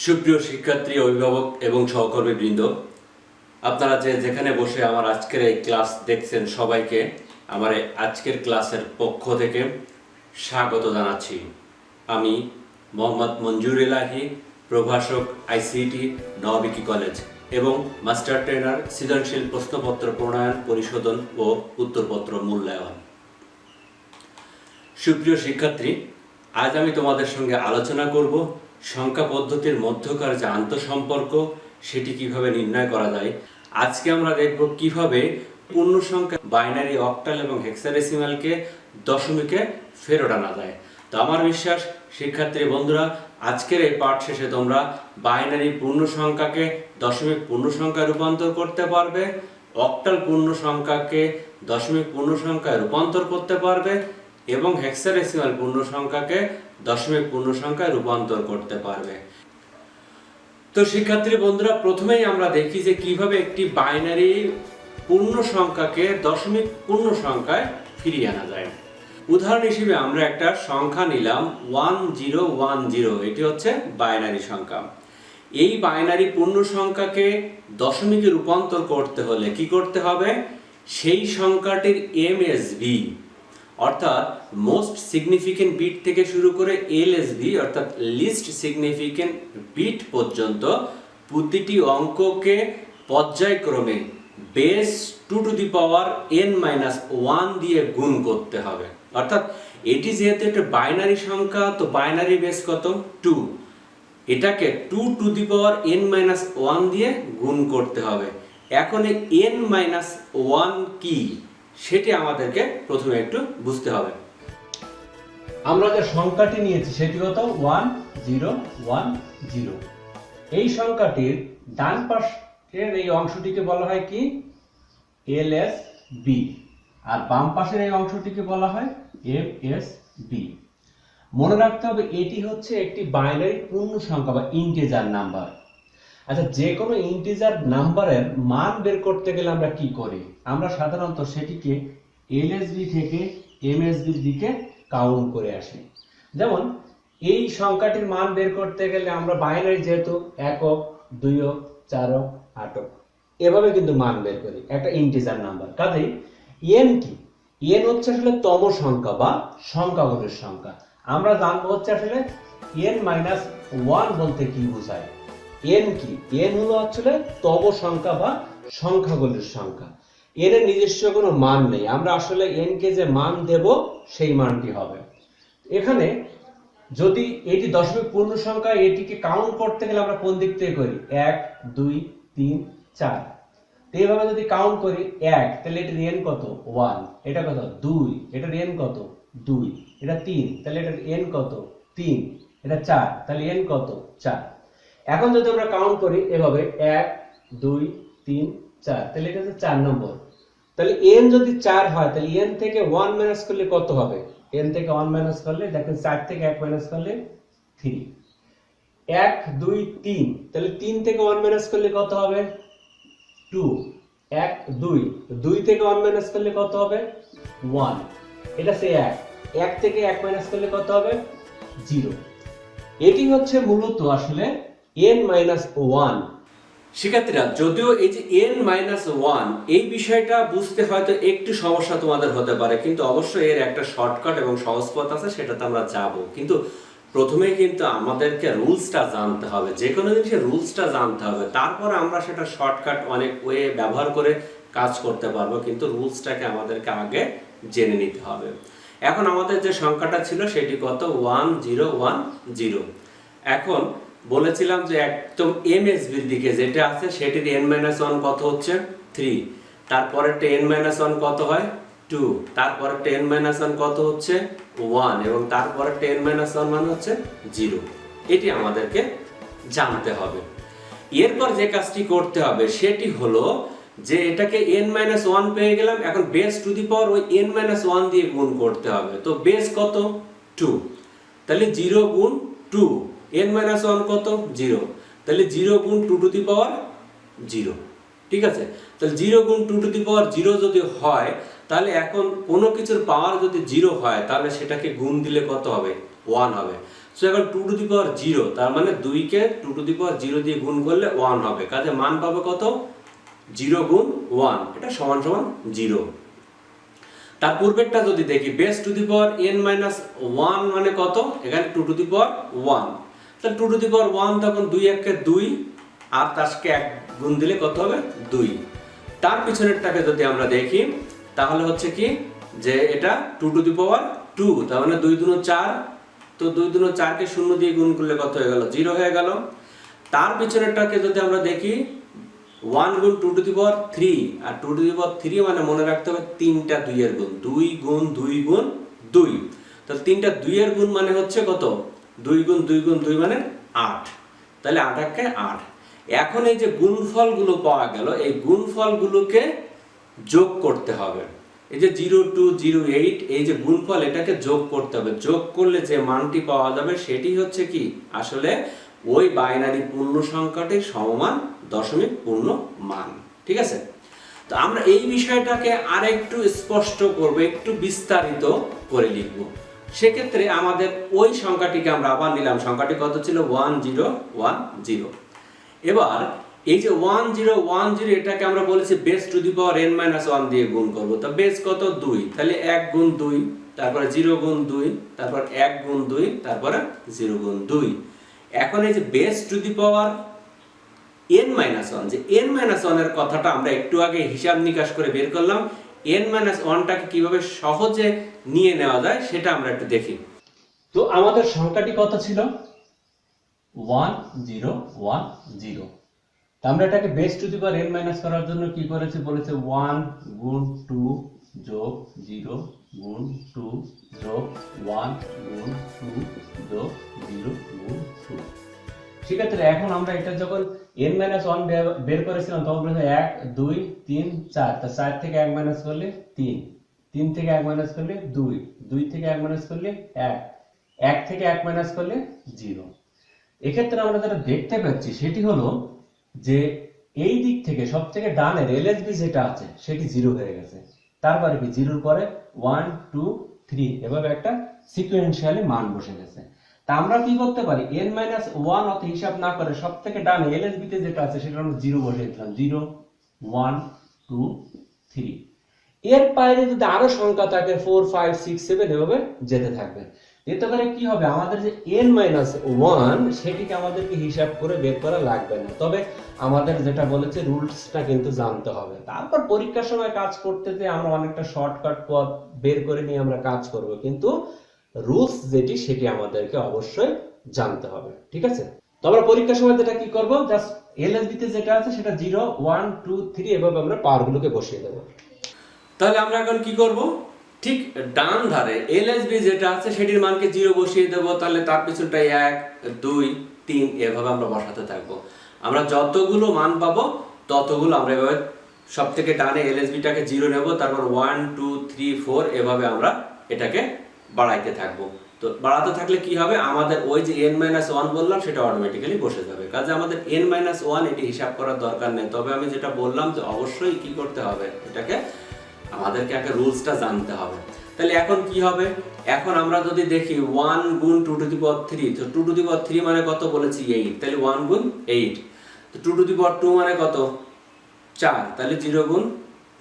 সুপ্রিয় শিক্ষার্থী, অভিভাবক এবং সহকর্মীবৃন্দ, আপনারা যেখানে বসে আমার আজকের এই ক্লাস দেখছেন সবাইকে আমার আজকের ক্লাসের পক্ষ থেকে স্বাগত জানাচ্ছি। আমি মোহাম্মদ মঞ্জুর এলাহি, প্রভাষক আইসিটি নওবিকি কলেজ এবং মাস্টার ট্রেনার সৃজনশীল প্রশ্নপত্র প্রণয়ন, পরিশোধন ও উত্তরপত্র মূল্যায়ন। সুপ্রিয় শিক্ষার্থী, আজ আমি তোমাদের সঙ্গে আলোচনা করব সংখ্যা পদ্ধতির মধ্যকার যে আন্তঃসম্পর্ক সেটি কিভাবে নির্ণয় করা যায়। আজকে আমরা দেখব কিভাবে পূর্ণ সংখ্যা বাইনারি, অক্টাল এবং হেক্সাডেসিমালকে দশমিকে ফেরত আনা যায়। তো আমার বিশ্বাস শিক্ষার্থী বন্ধুরা, আজকের এই পাঠ শেষে তোমরা বাইনারি পূর্ণ সংখ্যাকে দশমিক পূর্ণ সংখ্যায় রূপান্তর করতে পারবে, অক্টাল পূর্ণ সংখ্যাকে দশমিক পূর্ণ সংখ্যায় রূপান্তর করতে পারবে এবং হেক্সাডেসিমাল পূর্ণ সংখ্যাকে দশমিক পূর্ণ সংখ্যায় রূপান্তর করতে পারবে। তো শিক্ষার্থী বন্ধুরা, প্রথমেই আমরা দেখি যে কিভাবে একটি বাইনারি পূর্ণ সংখ্যাকে দশমিক পূর্ণ সংখ্যায় ফিরিয়ে আনা যায়। উদাহরণ হিসেবে আমরা একটা সংখ্যা নিলাম 1010, এটি হচ্ছে বাইনারি সংখ্যা। এই বাইনারি পূর্ণ সংখ্যাকে দশমিকে রূপান্তর করতে হলে কি করতে হবে? সেই সংখ্যাটির এমএসবি অর্থাৎ মোস্ট সিগনিফিকেন্ট বিট থেকে শুরু করে এলএসবি অর্থাৎ লিস্ট সিগনিফিকেন্ট বিট পর্যন্ত প্রতিটি অঙ্ককে পর্যায়ক্রমে base 2 two the power n-1 দিয়ে গুণ করতে হবে। অর্থাৎ এটি যেহেতু একটা বাইনারি সংখ্যা, তো বাইনারি বেস কত? 2। এটাকে 2 টু দি পাওয়ার n-1 দিয়ে গুণ করতে হবে। এখন এই n-1 কি সেটি আমাদেরকে প্রথমে একটু বুঝতে হবে। আমরা যে সংখ্যাটি নিয়েছি সেটি হলো 1010। এই সংখ্যাটির ডান পাশের এই অংশটিকে বলা হয় কি? এলএসবি, আর বাম পাশের এই অংশটিকে বলা হয় এমএসবি। মনে রাখতে হবে এটি হচ্ছে একটি বাইনারি পূর্ণ সংখ্যা বা ইন্টিজার নাম্বার। আচ্ছা, যে কোনো ইন্টিজার নাম্বারের মান বের করতে গেলে আমরা কি করি? আমরা সাধারণত সেটিকে এলএসবি থেকে এমএসবির দিকে কাউন্ট করে আসি। যেমন এই সংখ্যাটির মান বের করতে গেলে আমরা বাইনারি যেহেতু একক, দুইক, চারক, আটক এভাবে কিন্তু মান বের করি একটা ইন্টিজার নাম্বার। কাজেই এন কি? এন হচ্ছে আসলে তম সংখ্যা বা সংখ্যাগুলোর সংখ্যা। আমরা জানবো হচ্ছে আসলে n-1 বলতে কি বোঝায়। এন কি? এন হলো আসলে তম সংখ্যা বা সংখ্যাগুলোর সংখ্যা। এর নিজস্ব কোনো মান নেই, আমরা আসলে এন কে যে মান দেব সেই মানটি হবে। এখানে যদি এটি দশমিক পূর্ণ সংখ্যা, এটিকে কাউন্ট করতে গেলে আমরা কোন দিক থেকে করি? 1 2 3 4। এইভাবে যদি কাউন্ট করি 1, তাহলে এটার এন কত? 1। এটা কত? 2। এটার এন কত? 2। এটা 3, তাহলে এটার এন কত? 3। এটা 4, তাহলে এন কত? 4। এখন যদি আমরা কাউন্ট করি এভাবে 1 2 3 4, তাহলে এটা হচ্ছে 4 নম্বর। তাহলে n যদি 4 হয় তাহলে n থেকে 1 মাইনাস করলে কত হবে? n থেকে 1 মাইনাস করলে দেখেন 4 থেকে 1 মাইনাস করলে 3। 1 2 3, তাহলে 3 থেকে 1 মাইনাস করলে কত হবে? 2। 1 2, 2 থেকে 1 মাইনাস করলে কত হবে? 1। এটা সে 1। 1 থেকে 1 মাইনাস করলে কত হবে? 0। এটি হচ্ছে মূলত আসলে n-1। শিক্ষার্থীরা, যদিও এই যে n-1 এই বিষয়টা বুঝতে হয়তো একটু সমস্যা তোমাদের হতে পারে, কিন্তু অবশ্যই এর একটা শর্টকাট এবং সহজ পথ আছে, সেটাতে আমরা যাব। কিন্তু প্রথমেই কিন্তু আমাদেরকে রুলসটা জানতে হবে। যে কোনো জিনিসের রুলসটা জানতে হবে, তারপরে আমরা সেটা শর্টকাট অনেক ওয়ে ব্যবহার করে কাজ করতে পারবো, কিন্তু রুলসটাকে আমাদেরকে আগে জেনে নিতে হবে। এখন আমাদের যে সংখ্যাটা ছিল সেটি কত? 1010। এখন বলেছিলাম যে একদম এমএসবির দিকে যেটা আছে সেটির n-1 কত হচ্ছে? 3। তারপরেরটা n-1 কত হয়? 2। তারপরেরটা n-1 কত হচ্ছে? 1। এবং তারপরেরটা n-1 মানে হচ্ছে 0। এটি আমাদেরকে জানতে হবে। এরপর যে কাজটি করতে হবে সেটি হলো যে এটাকে n-1 পেয়ে গেলাম, এখন বেস টু দি পাওয়ার ওই n-1 দিয়ে গুণ করতে হবে। তো বেস কত? 2। তাহলে 0 গুণ 2, n-1 কত? 0। তাহলে 0 গুণ 2 টু দি পাওয়ার 0। ঠিক আছে? তাহলে 0 গুণ 2 টু দি পাওয়ার 0 যদি হয়, তাহলে এখন কোনো কিছুর পাওয়ার যদি 0 হয় তাহলে সেটাকে গুণ দিলে কত হবে? 1 হবে। সো এখন 2 টু দি পাওয়ার 0, তার মানে 2 কে 2 টু দি পাওয়ার 0 দিয়ে গুণ করলে 1 হবে, কাজে মান পাবে কত? 0 গুণ 1, এটা সমান সমান 0। তার পূর্বেরটা যদি দেখি, base two the power n minus 1 মানে কত? এখানে 2 টু দি পাওয়ার 1, তাহলে 2 টু দি পাওয়ার 1 তখন 2 একে 2, আর তার সাথে 1 গুণ দিলে কত হবে? 2। তার পিছনেরটাকে যদি আমরা দেখি তাহলে হচ্ছে কি যে এটা 2 টু দি পাওয়ার 2, তার মানে 2 দুনো 4, তো 2 দুনো 4 কে 0 দিয়ে গুণ করলে কত হয়ে গেল? 0 হয়ে গেল। তার পিছনেরটাকে যদি আমরা দেখি 1 গুণ 2 two the power 3, R 2 two the power 3 মানে মনে রাখতে হবে 3টা 2 এর গুণ, 2 গুণ 2 গুণ 2, তাহলে 3টা 2 এর গুণ মানে হচ্ছে কত? 2 গুণ 2 গুণ 2 মানে 8, তাহলে 8 একে 8। এখন এই যে গুণফলগুলো পাওয়া গেল, এই গুণফলগুলোকে যোগ করতে হবে। এই যে 0208 এই যে গুণফল, এটাকে যোগ করতে হবে। যোগ করলে যে মানটি পাওয়া যাবে সেটি হচ্ছে কি আসলে ওই বাইনারি পূর্ণ সংখ্যাটির সমমান দশমিক পূর্ণ মান। ঠিক আছে, তো আমরা এই বিষয়টাকে আরেকটু স্পষ্ট করব, একটু বিস্তারিত করে লিখব। সেক্ষেত্রে আমাদের ওই সংখ্যাটিকে আমরা আবার নিলাম, সংখ্যাটি কত ছিল? 1010। এবার এই যে 1010 এটাকে আমরা বলেছি base two the power n minus 1 দিয়ে গুণ করব। তো বেস কত? 2, তাহলে 1 গুণ 2, তারপরে 0 গুণ 2, তারপর 1 গুণ 2, তারপরে 0 গুণ 2। এখন এই যে base two the power n minus 1, যে n মাইনাস 1 এর কথাটা আমরা একটু আগে হিসাব নিকাশ করে বের করলাম, n মাইনাস 1টাকে কিভাবে সহজে নিয়ে নেওয়া যায় সেটা আমরা একটু দেখি। তো আমাদের সংখ্যাটি কত ছিল? 1010। আমরা এটাকে base two the power n minus করার জন্য কি করেছি? বলেছে 1 গুণ 2 যোগ 0 গুণ 2 যোগ 1 গুণ 2 যোগ 0 গুণ 2। সেক্ষেত্রে এখন আমরা এটা যখন n মাইনাস 1 বের করেছিলাম তখন বলেছে 1 2 3 4, তা 4 থেকে 1 মাইনাস করলে 3, 3 থেকে 1 মাইনাস করলে 2, 2 থেকে 1 মাইনাস করলে 1, 1 থেকে 1 মাইনাস করলে 0। এক্ষেত্রে আমরা যেটা দেখতে পাচ্ছি সেটি হলো যে এই দিক থেকে সব থেকে ডানের এলএসবি যেটা আছে সেটি 0 হয়ে গেছে। তারপরে কি 0 পরে 1 2 3 এভাবে একটা সিকোয়েন্সিয়ালি মান বসে গেছে। তা আমরা কি করতে পারি? n মাইনাস 1 অত হিসাব না করে সব থেকে ডানে এলএসবি তে যেটা আছে সেটা আমরা 0 বসিয়ে দিলাম, 0 1 2 3। এর বাইরে যদি আরো সংখ্যা থাকে 4 5 6 7 এভাবে যেতে থাকবে। এতে করে কি হবে? আমাদের যে n মাইনাস 1 সেটিকে আমাদেরকে হিসাব করে বের করা লাগবে না, তবে আমাদের যেটা বলেছে রুলসটা কিন্তু জানতে হবে। তারপর পরীক্ষার সময় কাজ করতে যে আমরা অনেকটা শর্টকাট পথ বের করে নিয়ে আমরা কাজ করব, কিন্তু রুলস যেটি সেটি আমাদেরকে অবশ্যই জানতে হবে। ঠিক আছে, তো আমরা পরীক্ষার সময় যেটা কি করব, জাস্ট এলএসবি তে যেটা আছে সেটা 0 1 2 3 এভাবে আমরা পাওয়ারগুলোকে বসিয়ে দেব। তাহলে আমরা এখন কি করব? ঠিক ডান ধারে এলএসবি যেটা আছে সেটির মানকে 0 বসিয়ে দেব, তাহলে তার পিছনটা 1 2 3 এভাবে আমরা বসাতে থাকব। আমরা যতগুলো মান পাবো ততগুলো আমরা এভাবে সবথেকে ডানে এলএসবিটাকে 0 নেব, তারপর 1 2 3 4 এভাবে আমরা এটাকে বাড়াইতে থাকব। তো বাড়াতে থাকলে কি হবে? আমাদের ওই যে n-1 বললাম সেটা অটোমেটিক্যালি বসে যাবে। কাজে আমাদের n-1 এটি হিসাব করার দরকার নেই, তবে আমি যেটা বললাম যে অবশ্যই কি করতে হবে, এটাকে আমাদেরকে একটা রুলসটা জানতে হবে। তাহলে এখন কি হবে? এখন আমরা যদি দেখি 1 গুণ 2 টু দি পাওয়ার 3, তো 2 টু দি পাওয়ার 3 মানে কত বলেছি? 8, তাহলে 1 গুণ 8। তো 2 টু দি পাওয়ার 2 মানে কত? 4, তাহলে 0 গুণ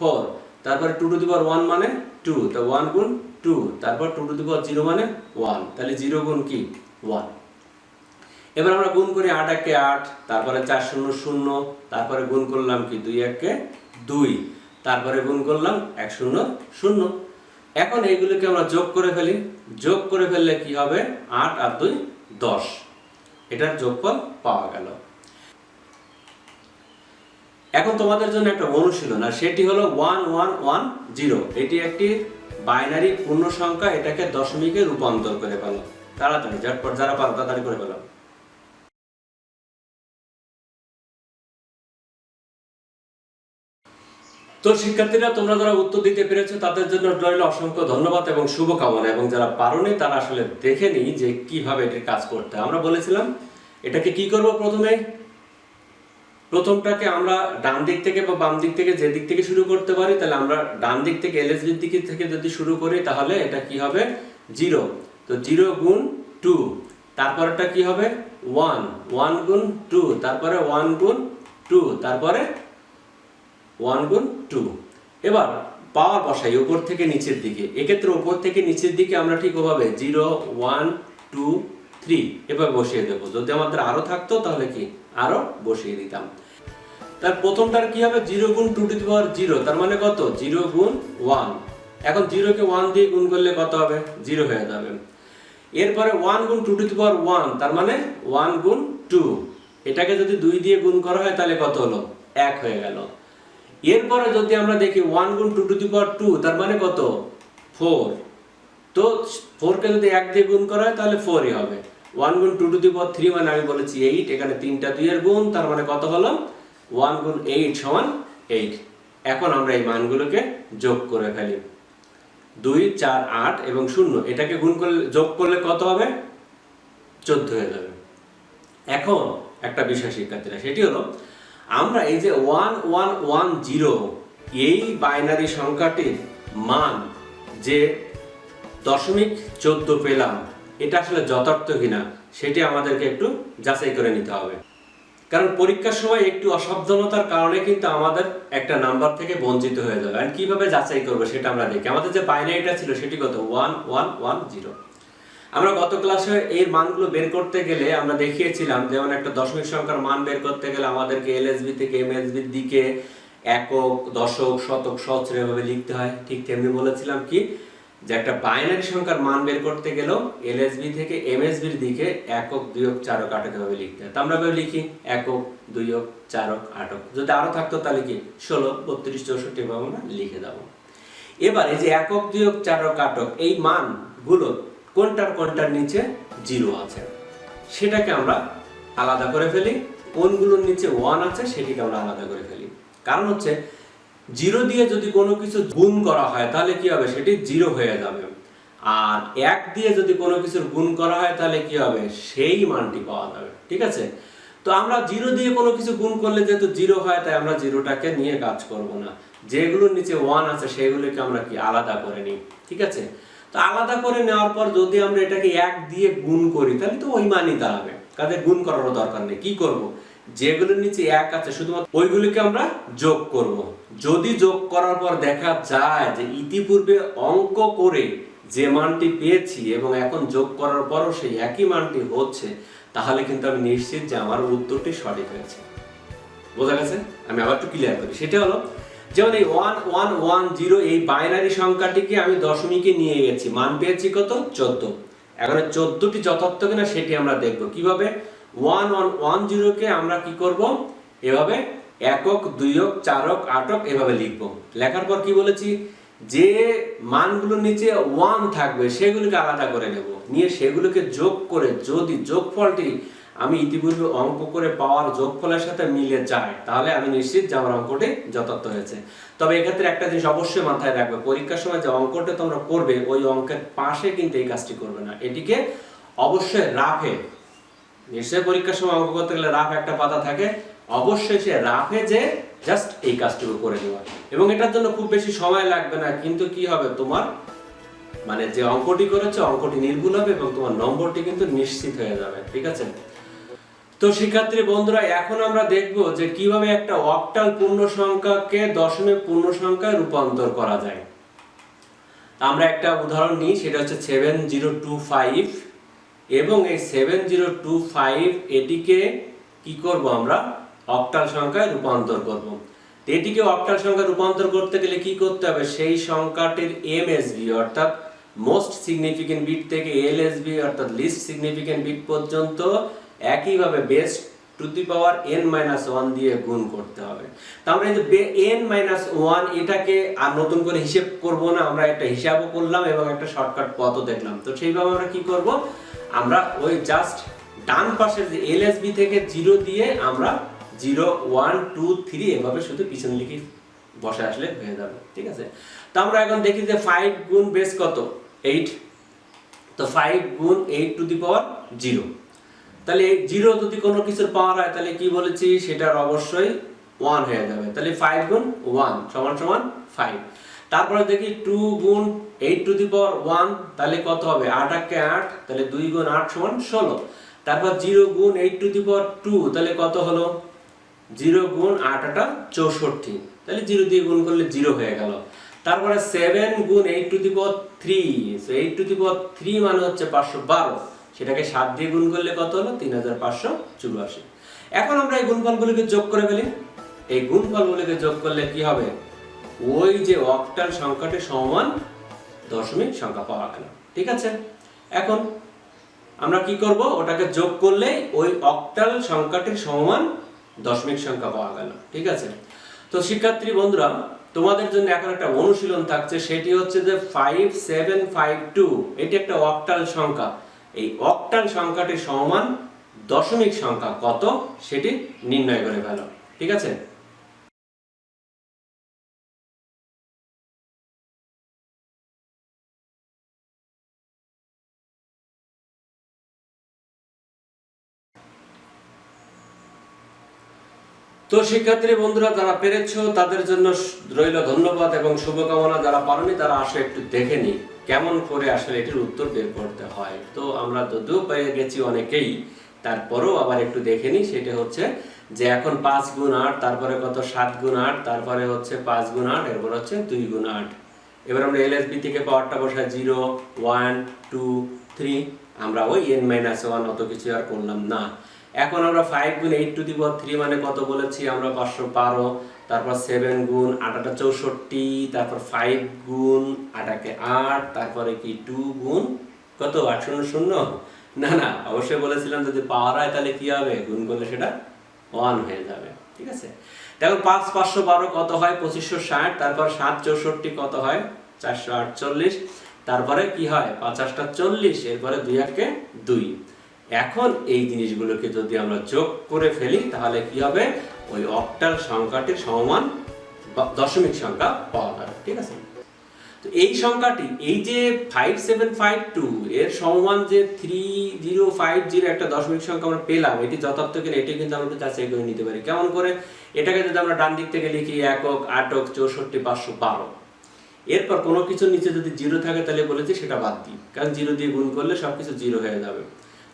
4। তারপরে 2 টু দি পাওয়ার 1 মানে 2, তো 1 গুণ 2। তারপর 2 টু দি পাওয়ার 0 মানে 1, তাহলে 0 গুণ কি? 1। এবার আমরা গুণ করি 8 একে 8, তারপরে 4 0 0, তারপরে গুণ করলাম কি 2 একে 2, তারপরে গুণ করলাম 1 0 0। এখন এইগুলোকে আমরা যোগ করে ফেলি। যোগ করে ফেললে কি হবে? 8 আর 2 10, এটার যোগফল পাওয়া গেল। এখন তোমাদের জন্য একটা অনুশীলন, আর সেটি হলো 1110। এটি একটি বাইনারি পূর্ণ সংখ্যা, এটাকে দশমিকে রূপান্তর করে ফেলো। তাড়াতাড়ি ঝটপট যারা পারো তাড়াতাড়ি করে ফেলো। তো শিক্ষার্থীরা, তোমরা যারা উত্তর দিতে পেরেছো তাদের জন্য রইল অসংখ্য ধন্যবাদ এবং শুভকামনা, এবং যারা পারোনি তারা আসলে দেখে নিই যে কিভাবে এটির কাজ করতে। আমরা বলেছিলাম এটাকে কি করব, প্রথমটাকে আমরা ডান দিক থেকে বা বাম দিক থেকে যে দিক থেকে শুরু করতে পারি, তাহলে আমরা ডান দিক থেকে এলএসবির দিক থেকে যদি শুরু করি তাহলে এটা কি হবে? 0। তো 0 গুণ 2, তারপরেরটা কি হবে 1, 1 গুণ 2, তারপরে 1 গুণ 2, তারপরে 1 গুণ 2। এবার পাওয়ার বসাই উপর থেকে নিচের দিকে। এক্ষেত্রে উপর থেকে নিচের দিকে আমরা ঠিক ওভাবে 0, 1, 2, 3 এভাবে বসিয়ে দেব। যদি আমাদের আরো থাকতো তাহলে কি আরো বসিয়ে দিতাম। তার প্রথমটার কি হবে 0 গুণ 2 টু দি পাওয়ার 0, তার মানে কত 0 গুণ 1। এখন 0 কে 1 দিয়ে গুণ করলে কত হবে 0 হয়ে যাবে। এরপরে 1 গুণ 2 টু দি পাওয়ার 1, তার মানে 1 গুণ 2। এটাকে যদি 2 দিয়ে গুণ করা হয় তাহলে কত হলো 1 হয়ে গেল। এরপরে যদি আমরা দেখি 1 গুণ 2 টু দি পাওয়ার 2, তার মানে কত 4। তো 4 কে যদি 1 দিয়ে গুণ করা হয় তাহলে 4ই হবে। 1 গুণ 2 টু দি পাওয়ার 3 মানে আমি বলেছি 8, এখানে 3টা 2 এর গুণ, তার মানে কত হলো 1 গুণ 8 সমান 8। এখন আমরা এই মানগুলোকে যোগ করে ফেলি। 2, 4, 8 এবং 0, এটাকে গুণ করলে যোগ করলে কত হবে 14 হয়ে যাবে। এখন একটা বিষয় শিক্ষার্থীরা, সেটি হলো আমরা এই যে 1110 এই বাইনারি সংখ্যাটির মান যে 0.14 পেলাম, এটা আসলে যথার্থ কিনা সেটি আমাদেরকে একটু যাচাই করে নিতে হবে। কারণ পরীক্ষার সময় একটু অসাবধানতার কারণে কিন্তু আমাদের একটা নাম্বার থেকে বঞ্চিত হয়ে যাবে। আর কিভাবে যাচাই করব সেটা আমরা দেখি। আমাদের যে বাইনারিটা ছিল সেটি কত 1110। আমরা গত ক্লাসে এর মানগুলো বের করতে গেলে আমরা দেখিয়েছিলাম যেমন একটা দশমিক সংখ্যার মান বের করতে গেলে আমাদেরকে এলএসবি থেকে এমএসবির দিকে একক, দশক, শতক, সহস্র এভাবে লিখতে হয়। ঠিক তেমনি বলেছিলাম কি যে একটা বাইনারি সংখ্যার মান বের করতে গেলেও এলএসবি থেকে এমএসবির দিকে একক, দুইক, চারক, আটক এভাবে লিখতে হয়। তো আমরা এভাবে লিখি একক, দুইক, চারক, আটক। যদি আরো থাকতো তাহলে কি 16, 32, 64 এভাবে আমরা লিখে দেবো। এবার এই যে একক, দুইক, চারক, আটক এই মানগুলো কোনটার নিচে 0 আছে সেটাকে আমরা আলাদা করে ফেলি, কোনগুলোর নিচে 1 আছে সেটিকে আমরা আলাদা করে ফেলি। কারণ হচ্ছে 0 দিয়ে যদি কোনো কিছু গুণ করা হয় তাহলে কি হবে সেটি 0 হয়ে যাবে, আর 1 দিয়ে যদি কোনো কিছুর গুণ করা হয় তাহলে কি হবে সেই মানটি পাওয়া যাবে। ঠিক আছে, তো আমরা 0 দিয়ে কোনো কিছু গুণ করলে যেহেতু 0 হয় তাই আমরা 0টাকে নিয়ে কাজ করব না। যেগুলোর নিচে 1 আছে সেগুলোকে আমরা কি আলাদা করে নিই। ঠিক আছে, তো আলাদা করে নেওয়ার পর যদি আমরা এটাকে 1 দিয়ে গুণ করি তাহলে তো ওই মানই দাঁড়াবে, কাজে গুণ করারও দরকার নেই। কি করব, যেগুলোর নিচে 1 আছে শুধুমাত্র ওইগুলোকে আমরা যোগ করব। যদি যোগ করার পর দেখা যায় যে ইতিপূর্বে অঙ্ক করে যে মানটি পেয়েছি এবং এখন যোগ করার পরও সেই একই মানটি হচ্ছে, তাহলে কিন্তু আমি নিশ্চিত যে আমার উত্তরটি সঠিক হয়েছে। বোঝা গেছে? আমি আবার একটু ক্লিয়ার করি। সেটা হলো যেমন এই 1110 এই বাইনারি সংখ্যাটিকে আমি দশমিকে নিয়ে গেছি, মান পেয়েছি কত 14। এখন 14টি যথার্থ কিনা সেটি আমরা দেখব কিভাবে। 1110 কে আমরা কি করব, এভাবে একক, দুইক, চারক, আটক এভাবে লিখব। লেখার পর কি বলেছি, যে মানগুলোর নিচে 1 থাকবে সেগুলোকে আলাদা করে নেব, নিয়ে সেগুলোকে যোগ করে যদি যোগফলটি আমি ইতিপূর্বে অঙ্ক করে পাওয়ার যোগফলের সাথে মিলে যায় তাহলে আমি নিশ্চিত যে আমার অঙ্কটি যথার্থ হয়েছে। তবে এক্ষেত্রে একটা জিনিস অবশ্যই মাথায় রাখবে, পরীক্ষার সময় যে অঙ্কটা তোমরা করবে ওই অঙ্কের পাশে কিন্তু এই কাজটি করবে না, এটিকে অবশ্যই রাফে, নিশ্চয়ই পরীক্ষার সময় অঙ্ক করতে গেলে রাফ একটা পাতা থাকে, অবশ্যই সে রাফে যে জাস্ট এই কাজটুকু করে নেওয়া। এবং এটার জন্য খুব বেশি সময় লাগবে না, কিন্তু কি হবে তোমার মানে যে অঙ্কটি করেছে অঙ্কটি নির্ভুল হবে এবং তোমার নম্বরটি কিন্তু নিশ্চিত হয়ে যাবে। ঠিক আছে, তো শিক্ষার্থী বন্ধুরা এখন আমরা দেখব যে কিভাবে একটা অক্টাল পূর্ণ সংখ্যাকে দশমিক পূর্ণ সংখ্যায় রূপান্তর করা যায়। আমরা একটা উদাহরণ নিই, সেটা হচ্ছে 7025 এবং এই 7025 এটিকে কি করব আমরা অক্টাল সংখ্যায় রূপান্তর করব। এটিকে অক্টাল সংখ্যায় রূপান্তর করতে গেলে কি করতে হবে, সেই সংখ্যাটির এমএসবি অর্থাৎ মোস্ট সিগনিফিকেন্ট বিট থেকে এলএসবি অর্থাৎ লিস্ট সিগনিফিকেন্ট বিট পর্যন্ত একইভাবে base two the power n-1 দিয়ে গুণ করতে হবে। তো আমরা এই যে n-1 এটাকে আর নতুন করে হিসাব করব না, আমরা একটা হিসাবও করলাম এবং একটা শর্টকাট পথও দেখলাম। তো সেইভাবে আমরা কি করব, আমরা ওই জাস্ট ডান পাশের যে এলএসবি থেকে 0 দিয়ে আমরা 0, 1, 2, 3 এভাবে শুধু পিছনে লিখে বসে আসলে হয়ে যাবে। ঠিক আছে, তো আমরা এখন দেখি যে 5 গুণ বেস কত 8, তো 5 গুণ 8 টু দি পাওয়ার 0, তাহলে 0 যদি কোনো কিছুর পাওয়ার হয় তাহলে কি বলেছি, সেটার অবশ্যই 1 হয়ে যাবে। তাহলে 5 গুণ 1 সমান সমান 5। 5 গুণ 8 টু দি পাওয়ার 0, তাহলে 8 গুণ 1 সমান 120, 120 গুণ 8 সমান 120। তারপরে দেখি 2 গুণ 8 টু দি পাওয়ার 1 তাহলে কত হবে? 8 8 8, তাহলে 2 গুণ 8 সমান 16। তারপর 0 গুণ 8 টু দি পাওয়ার 2 তাহলে কত হলো? 0 গুণ 8 8 64, তাহলে 0 দিয়ে গুণ করলে 0 হয়ে গেল। তারপরে 7 গুণ 8 to the power 3, so 8 to the power 3 মানে হচ্ছে 512, সেটাকে 7 দিয়ে গুণ করলে কত হলো? 3584। এখন আমরা এই গুণফলগুলোকে যোগ করে ফেলি। এই গুণফলগুলোকে যোগ করলে কি হবে? ওই যে অক্টাল সংখ্যাটি সমান দশমিক সংখ্যা পাওয়া গেল। ঠিক আছে, এখন আমরা কি করব? ওটাকে যোগ করলে ওই অক্টাল সংখ্যাটির সমান দশমিক সংখ্যা পাওয়া গেল। ঠিক আছে, তো শিক্ষার্থী বন্ধুরা, তোমাদের জন্য এখন একটা অনুশীলন থাকছে, সেটি হচ্ছে যে 5752 এটি একটা অক্টাল সংখ্যা। এই অক্টাল সংখ্যাটির সমান দশমিক সংখ্যা কত সেটি নির্ণয় করে ফেলো। ঠিক আছে, তো শিক্ষার্থী বন্ধুরা, যারা পেরেছো তাদের জন্য রইল ধন্যবাদ এবং শুভকামনা। যারা পারোনি তারা আসলে একটু দেখে নি কেমন করে আসলে এটির উত্তর বের করতে হয়। তো আমরা যদিও পেয়ে গেছি অনেকেই, তারপরেও আবার একটু দেখে নি। সেটা হচ্ছে যে এখন 5 গুণ 8, তারপরে কত 7 গুণ 8, তারপরে হচ্ছে 5 গুণ 8, এরপর হচ্ছে 2 গুণ 8। এবার আমরা এলএসবি থেকে পাওয়ারটা বসাই 0 1 2 3, আমরা ওই n-1 অত কিছু আর করলাম না। এখন আমরা 5 গুণ 8 টু দি পাওয়ার 3 মানে কত বলেছি আমরা? 512। তারপর 7 গুণ 8 8 64, তারপর 5 গুণ 8 8, তারপরে কি 2 গুণ কত 8 0 0, না না অবশ্যই বলেছিলাম যদি পাওয়ার হয় তাহলে কি হবে? গুণ করলে সেটা 1 হয়ে যাবে। ঠিক আছে, দেখো 5 512 কত হয়? 2560। তারপর 7 64 কত হয়? 448। তারপরে কি হয়? 5 8 40, এরপরে 2 1 2। এখন এই জিনিসগুলোকে যদি আমরা যোগ করে ফেলি তাহলে কি হবে? ওই অক্টাল সংখ্যাটির সমান দশমিক সংখ্যা পাওয়া যাবে। ঠিক আছে, তো এই সংখ্যাটি, এই যে 5752 এর সমান যে 3050 একটা দশমিক সংখ্যা আমরা পেলাম, এটি যথার্থ কিনা এটি কিন্তু আমরা যাচাই করে নিতে পারি। কেমন করে? এটাকে যদি আমরা ডান দিক থেকে লিখি একক, আটক, 64 512, এরপর কোনো কিছুর নিচে যদি 0 থাকে তাহলে বলেছি সেটা বাদ দিই, কারণ 0 দিয়ে গুণ করলে সবকিছু 0 হয়ে যাবে।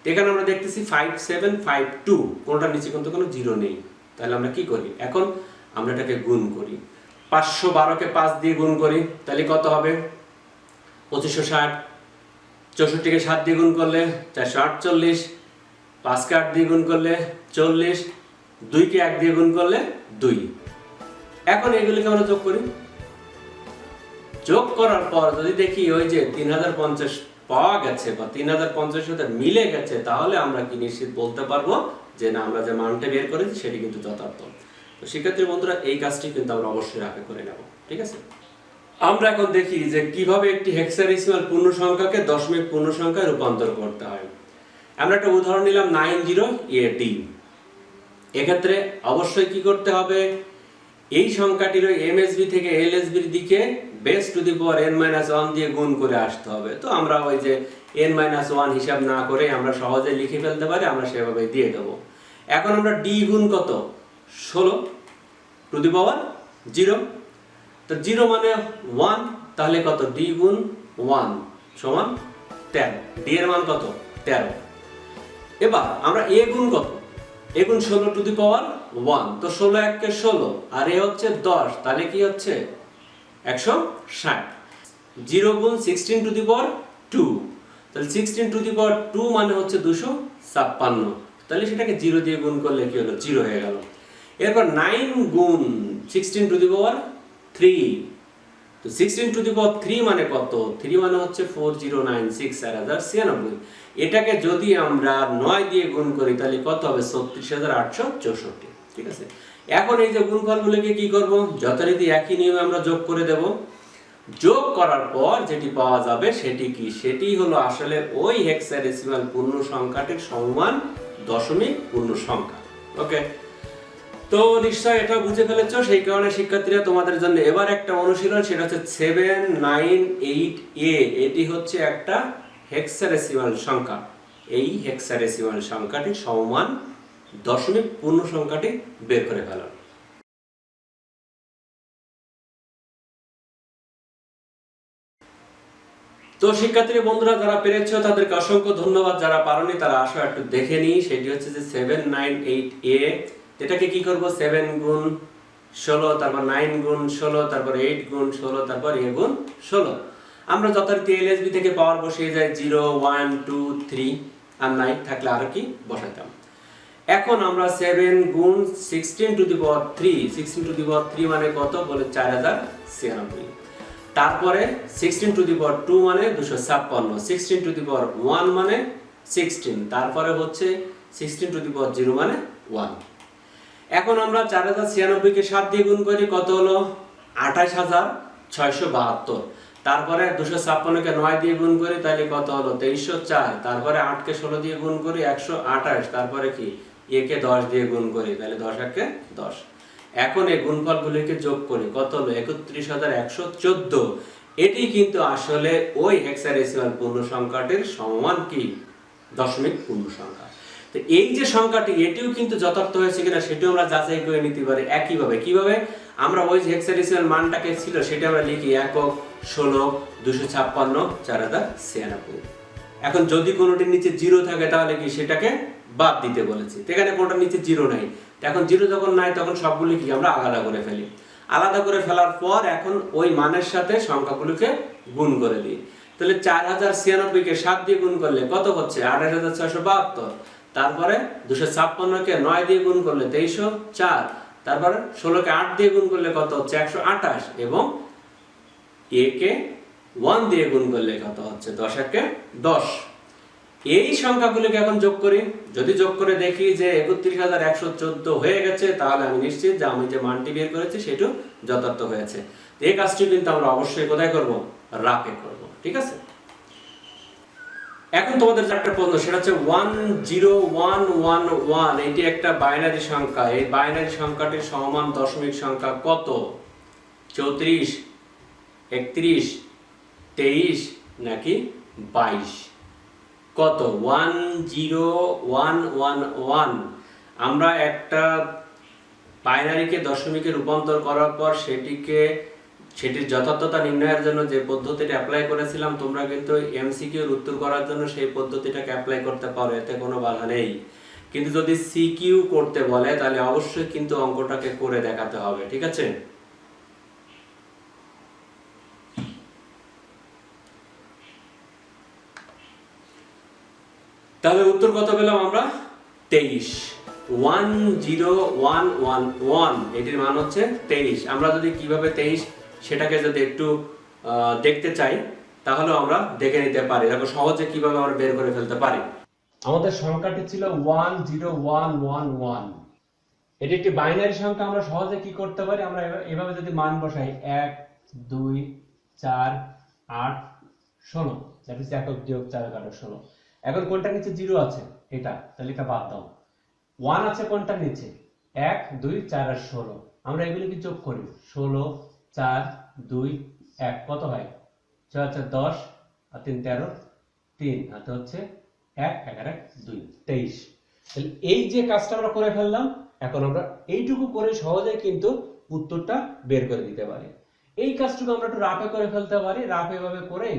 এখানে আমরা দেখতেছি 5752, কোনটার নিচে কিন্তু কোনো 0 নেই। তাহলে আমরা কি করি? এখন আমরা এটাকে গুণ করি। 512 কে 5 দিয়ে গুণ করি, তাহলে কত হবে? 2560। 64 কে 7 দিয়ে গুণ করলে 448, 5 কে 8 দিয়ে গুণ করলে 40, 2 কে 1 দিয়ে গুণ করলে 2। এখন এগুলিকে আমরা যোগ করি। যোগ করার পর যদি দেখি ওই যে 3050 পাওয়া গেছে বা 3050 সাথে মিলে গেছে, তাহলে আমরা কি নিশ্চিত বলতে পারবো যে না, আমরা যে মানটা বের করেছি সেটি কিন্তু যথার্থ। তো শিক্ষার্থী বন্ধুরা, এই কাজটি কিন্তু আমরা অবশ্যই আগে করে নেব। ঠিক আছে, আমরা এখন দেখি যে কিভাবে একটি হেক্সাডেসিমাল পূর্ণ সংখ্যাকে দশমিক পূর্ণ সংখ্যায় রূপান্তর করতে হয়। আমরা একটা উদাহরণ নিলাম 90AD। এক্ষেত্রে অবশ্যই কি করতে হবে? এই সংখ্যাটির ওই এমএসবি থেকে এলএসবির দিকে base two the power n-1 দিয়ে গুণ করে আসতে হবে। তো আমরা ওই যে n-1 হিসাব না করে আমরা সহজে লিখে ফেলতে পারি, আমরা সেভাবে দিয়ে দেব। এখন আমরা d গুণ কত? 16 টু দি পাওয়ার 0। তো 0 মানে 1, তাহলে কত? d গুণ 1 সমান 13। d এর মান কত? 13। এবার আমরা a গুণ কত? a গুণ 16 টু দি পাওয়ার 1, তো 16 1 কে 16, আর a হচ্ছে 10, তাহলে কি হচ্ছে? 160। 0 গুণ 16 টু দি পাওয়ার 2, তাহলে 16 টু দি পাওয়ার 2 মানে হচ্ছে 256, তাহলে সেটাকে 0 দিয়ে গুণ করলে কি হলো? 0 হয়ে গেল। এরপর 9 গুণ 16 টু দি পাওয়ার 3, তো 16 টু দি পাওয়ার 3 মানে কত? 3 মানে হচ্ছে 4096, 4096। এটাকে যদি আমরা 9 দিয়ে গুণ করি তাহলে কত হবে? 36864। ঠিক আছে, এখন এই যে গুণফলগুলোকে কি করব? যথারীতি একই নিয়মে আমরা যোগ করে দেব। যোগ করার পর যেটি পাওয়া যাবে সেটি কি? সেটি হলো আসলে ওই হেক্সাডেসিমাল পূর্ণ সংখ্যাটির সমান দশমিক পূর্ণ সংখ্যা। ওকে, তো নিশ্চয় এটা বুঝে ফেলেছো। সেই কারণে শিক্ষার্থীরা তোমাদের জন্য এবার একটা অনুশীলন, সেটা হচ্ছে 798A। এটি হচ্ছে একটা হেক্সাডেসিমাল সংখ্যা। এই হেক্সাডেসিমাল সংখ্যাটি সমান দশমিক পূর্ণ সংখ্যাটি বের করে ফেলো। তো শিক্ষার্থী বন্ধুরা যারা পেরেছো তাদেরকে অসংখ্য ধন্যবাদ, যারা পারোনি তারা আসো একটু দেখে নিই। সেটি হচ্ছে যে 798A, এটাকে কি করব 7 গুণ 16, তারপর 9 গুণ 16, তারপর 8 গুণ 16, তারপর a গুণ 16। আমরা যথারীতি এলএসবি থেকে পাওয়ার বসিয়ে যাই 0 1 2 3, আর 9 থাকলে আর কি বসাইতাম। এখন আমরা 7 গুণ 16 two the power 3, 16 two the power 3 মানে কত বলে 4096। তারপরে 16 টু দি পাওয়ার 2 মানে 256, 16 টু দি পাওয়ার 1 মানে 16, তারপরে হচ্ছে 16 টু দি পাওয়ার 0 মানে 1। এখন আমরা 4096 কে 7 দিয়ে গুণ করি, কত হলো 28672। তারপরে 256 কে 9 দিয়ে গুণ করি, তাহলে কত হলো 2304। তারপরে 8 কে 16 দিয়ে গুণ করি 128, তারপরে কি a কে 10 দিয়ে গুণ করি, তাহলে 10 একে 10। এখন এই গুণফলগুলিকে যোগ করি, কত হলো 31114। এটি কিন্তু আসলে ওই হেক্সাডেসিমাল পূর্ণ সংখ্যাটির সমমান কি দশমিক পূর্ণ সংখ্যা। তো এই যে সংখ্যাটি এটিও কিন্তু যথার্থ হয়েছে কিনা সেটিও আমরা যাচাই করে নিতে পারি একইভাবে। কিভাবে আমরা ওই যে হেক্সাডেসিমাল মানটাকে ছিল সেটা আমরা লিখি একক 16 256 4096। এখন যদি কোনোটির নিচে 0 থাকে তাহলে কি সেটাকে বাদ দিতে বলেছি, এখানে কোনটার নিচে 0 নাই। এখন 0 যখন নাই তখন সবগুলি কি আমরা আলাদা করে ফেলি। আলাদা করে ফেলার পর এখন ওই মানের সাথে সংখ্যাগুলোকে গুণ করে দিই। তাহলে 4096 কে 7 দিয়ে গুণ করলে কত হচ্ছে 28672। তারপরে 256 কে 9 দিয়ে গুণ করলে 2304। তারপরে 16 কে 8 দিয়ে গুণ করলে কত হচ্ছে 128, এবং a কে 1 দিয়ে গুণ করলে কত হচ্ছে 10 একে 10। এই সংখ্যাগুলোকে এখন যোগ করি, যদি যোগ করে দেখি যে 31114 হয়ে গেছে, তাহলে আমি নিশ্চিত যে আমি যে মানটি বের করেছি সেটা যথার্থ হয়েছে। এই কাজটি কিন্তু আমরা অবশ্যই কোথায় করব, রাফে করব, ঠিক আছে। এখন তোমাদের যে একটা প্রশ্ন সেটা হচ্ছে 10111, এটি একটা বাইনারি সংখ্যা। এই বাইনারি সংখ্যাটির সমান দশমিক সংখ্যা কত? 34, 31, 23 নাকি 22? কত? 10111। আমরা একটা বাইনারিকে দশমিকে রূপান্তর করার পর সেটির যথার্থতা নির্ণয়ের জন্য যে পদ্ধতিটা অ্যাপ্লাই করেছিলাম, তোমরা কিন্তু এমসিকিউ এর উত্তর করার জন্য সেই পদ্ধতিটাকে অ্যাপ্লাই করতে পারো, এতে কোনো বাধা নেই। কিন্তু যদি সিকিউ করতে বলে তাহলে অবশ্যই কিন্তু অঙ্কটাকে করে দেখাতে হবে, ঠিক আছে। তাহলে উত্তর কত পেলাম আমরা? 23। 10111, এটির মান হচ্ছে 23। আমরা যদি কিভাবে 23 সেটাকে যদি একটু দেখতে চাই তাহলে আমরা দেখে নিতে পারি, দেখো সহজে কিভাবে আমরা বের করে ফেলতে পারি। আমাদের সংখ্যাটি ছিল 10111। এটি একটি বাইনারি সংখ্যা। আমরা সহজে কি করতে পারি, আমরা এভাবে যদি মান বসাই 1 2 4 8 16, দ্যাট ইজ একক বিয়োগ 4 কাটা 16। এখন কোনটার নিচে 0 আছে এটা, তাহলে এটা বাদ দাও। 1 আছে কোনটার নিচে, 1 2 4 আর 16। আমরা এগুলোকে যোগ করি, 16 4 2 1 কত হয় 4 4 10 আর 3 13, 3 হাতে হচ্ছে 1 11 2 23। তাহলে এই যে কাজটা আমরা করে ফেললাম, এখন আমরা এইটুকু করে সহজে কিন্তু উত্তরটা বের করে দিতে পারি। এই কাজটুকু আমরা একটু রাফে করে ফেলতে পারি, রাফে এভাবে করে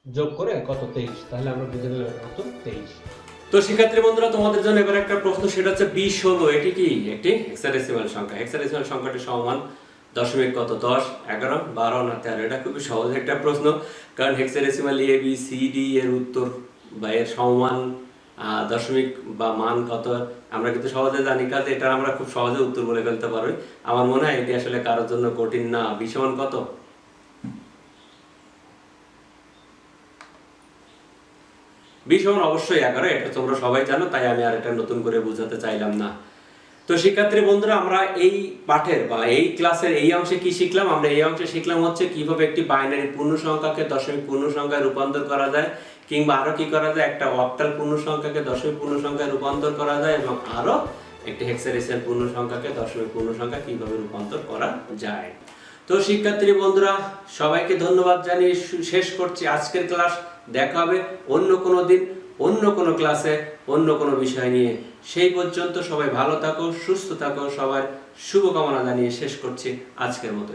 যোগ করে কত 23, তাহলে আমরা বুঝে নিলাম উত্তর 23। তো শিক্ষার্থী বন্ধুরা তোমাদের জন্য এবার একটা প্রশ্ন, সেটা হচ্ছে 2016। এটি কি একটি হেক্সাডেসিমাল সংখ্যা। হেক্সাডেসিমাল সংখ্যাটি সমান দশমিক কত 10 11 12 না 13। এটা খুবই সহজ একটা প্রশ্ন, কারণ hexadecimal A B C D এর উত্তর বা এর সমান দশমিক বা মান কত আমরা কিন্তু সহজে জানি, কাজে এটা আমরা খুব সহজে উত্তর বলে ফেলতে পারি। আমার মনে হয় এটি আসলে কারোর জন্য কঠিন না। 20 সমান কত? 20 সমান অবশ্যই 11, এটা তোমরা সবাই জানো, তাই আমি আর এটা নতুন করে বোঝাতে চাইলাম না। তো শিক্ষার্থী বন্ধুরা আমরা এই পাঠের বা এই ক্লাসের এই অংশে কি শিখলাম? আমরা এই অংশে শিখলাম হচ্ছে কিভাবে একটি বাইনারি পূর্ণ সংখ্যাকে দশমিক পূর্ণ সংখ্যায় রূপান্তর করা যায়, কিংবা আরো কি করা যায়, একটা অক্টাল পূর্ণ সংখ্যাকে দশমিক পূর্ণ সংখ্যায় রূপান্তর করা যায়, এবং আরো একটি হেক্সাডেসিমাল পূর্ণ সংখ্যাকে দশমিক পূর্ণ সংখ্যা কিভাবে রূপান্তর করা যায়। তো শিক্ষার্থী বন্ধুরা সবাইকে ধন্যবাদ জানিয়ে শেষ করছি আজকের ক্লাস। দেখা হবে অন্য কোনো দিন, অন্য কোনো ক্লাসে, অন্য কোনো বিষয় নিয়ে। সেই পর্যন্ত সবাই ভালো থাকো, সুস্থ থাকো, সবার শুভকামনা জানিয়ে শেষ করছি আজকের মতো।